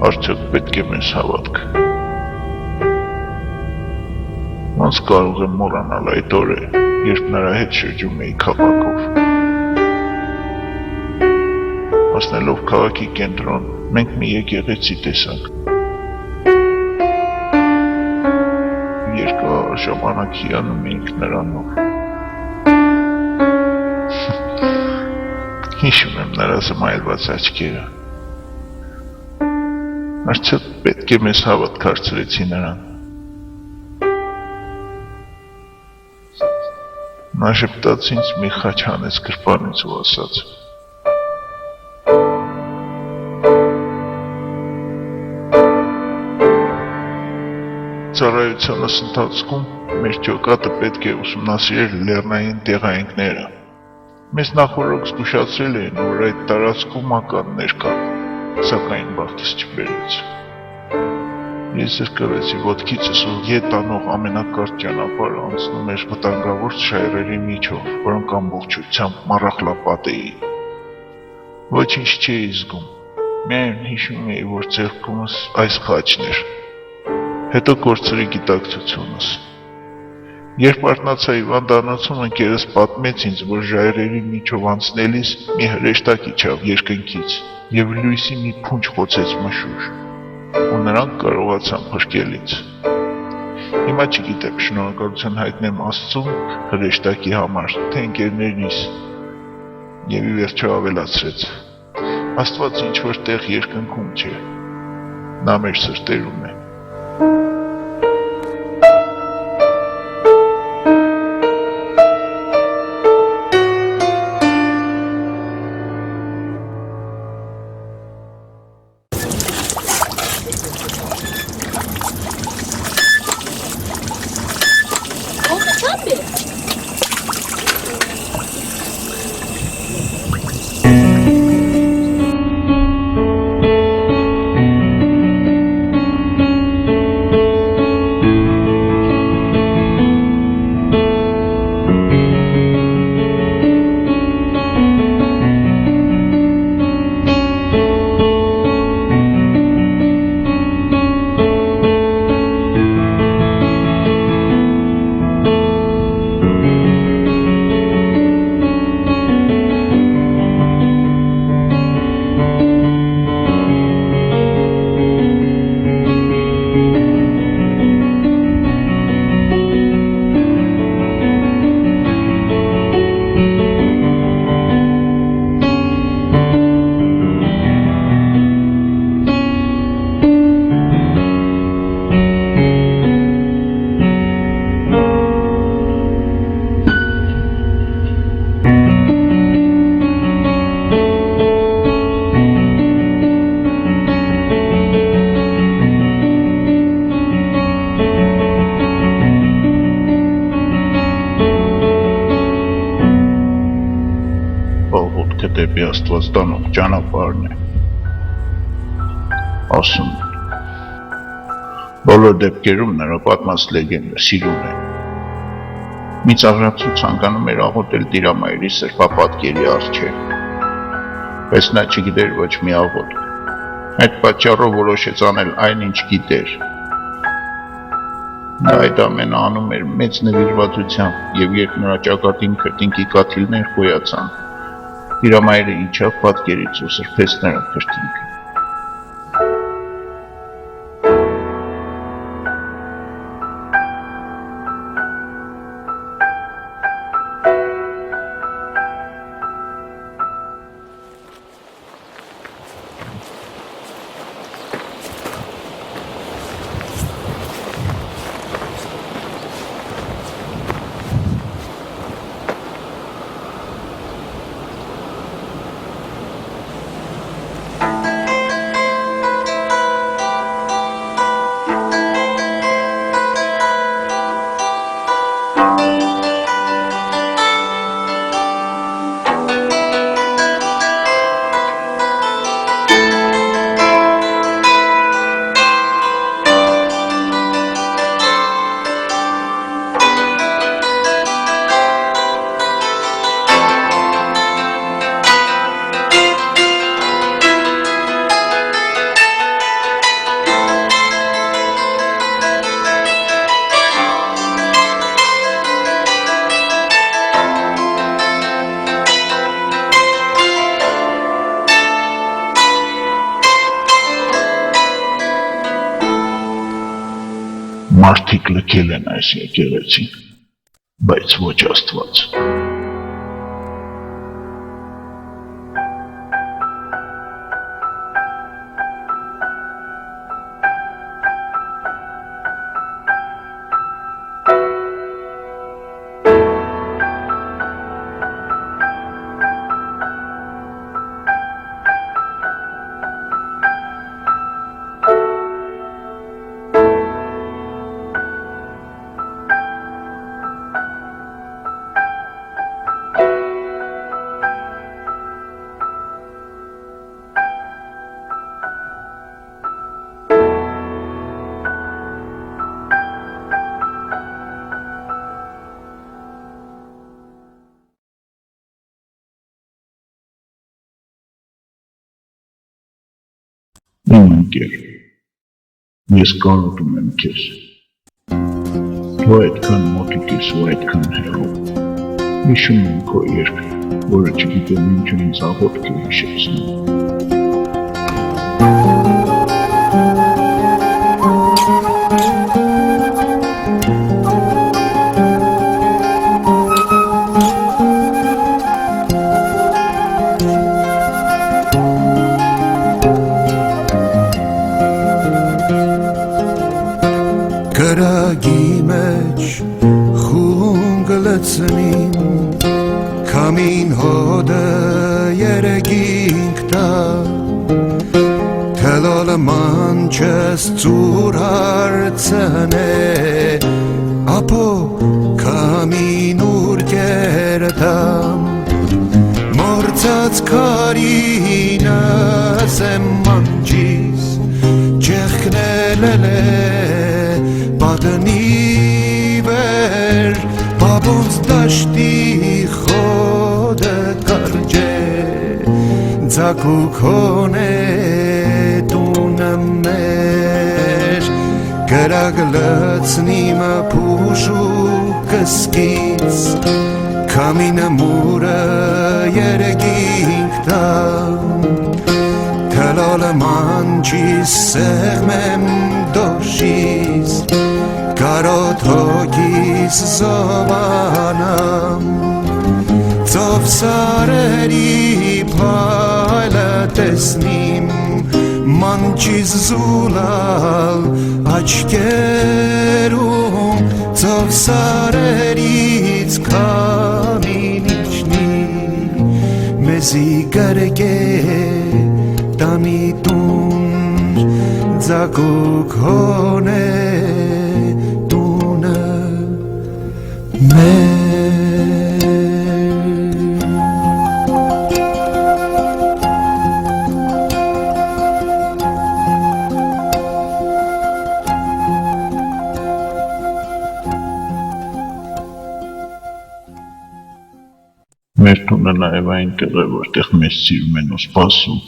Արդյոք պետք է մեզ հավատք։ Ոնց կարող եմ մոռանալ այդ օրը, երբ նրա հետ շրջում էի քաղաքով։ Հասնելով քաղաքի կենտրոն, մենք մի եկեղեցի տեսանք։ Երկար ժամանակ հիանում էինք նրանով։ Հիշում եմ նրա զմայլված աչքերը։ Արդյոք պետք է մեզ հավատք հարցրեցի նրան։ Նա ժպտաց ինձ մի խաչ հանեց գրպանից ու ասաց. Ծառայությունս ընթացքում մեր ջոկատը պետք է ուսումնասիրել լեռնային տեղայինքները։ Մեզ նախօրոք զգուշացրել էին, որ այդ տարածքում ականներ կան, սակայն բախտս չբերեց։ Ես զրկվեցի ոտքիցս ու ետ տանող ամենակարճ ճանապարհը անցնում էր վտանգավոր շայռերի միջով, որոնք ամբողջությամբ մառախլապատ էին։ Ոչինչ չէի զգում, միայն հիշում էի, որ ձեռքումս այս խաչն էր, հետո կորցրի գիտակցությունս։ Երբ արթնացա հիվանդանոցում, ընկերս պատմեց ինձ, որ ժայռերի միջով անցնելիս մի հրեշտակ իջավ երկնքից և լույսի մի փունջ խոցեց մշուշ, ու նրանք կարողացան փրկել ինձ։ Հիմա չգիտեմ շնորհակալություն հայտնեմ Աստծուն հրեշտակի համար, թե ընկերներիս, և ի վերջո ավելացրեց. Աստված ինչ-որ տեղ երկնքում չէ, նա մեր սրտերում է։ Դեպի Աստված տանող ճանապարհն է, ասում են։ Բոլոր դեպքերում նրա պատմած լեգենդը սիրուն է։ Մի ծաղրացու ցանկանում էր աղոթել Տիրամայրի սրբապատկերի առջև, բայց նա չգիտեր ոչ մի աղոթք։ Այդ պատճառով որոշեց անել այն, ինչ գիտեր։ Նա այդ ամենը անում էր մեծ նվիրվածությամբ, և երբ նրա ճակատին քրտինքի կաթիլներ խոյացան, Տիրամայրը իջավ պատկերից ու սրբեց նրա քրտինքը։ Մարդիկ լքել են այս եկեղեցին, բայց ոչ Աստված։ Իմ ընկեր, ես կարոտում եմ քեզ, դու այդքան մոտիկ ես ու այդքան հեռու, հիշում եմ քո երգը, որը չգիտեմ ինչ ինձ աղոթք է հիշեցնում։ Գրագի մեջ խունգ լցնին, քամին հոդը երեգինք տա, թելոլը մանչես ծուր հարցնե, ապո քամին ուրգերդամ, մորցած քարինս եմ մանջիս, ջեղքնել է Badani ver babons dashti khod karje zaku khone tunamer Գրագլցնի մը փուշու կսկից Քամինը մուրը երեգինք տամ Թելոլը մանչիս սեղմեմ դոշիս Կարոտ հոգիս զովանամ Ծով սարերի փայլը տեսնիմ Մանչիս զուլալ աչկերում Ծով սարերից քամին իջնի Մեզի գրգե տանի տուն Ձագուկ հոնե տունը մեր Մեր տունը նաև այնտեղ է, որտեղ մեզ սիրում են ու սպասում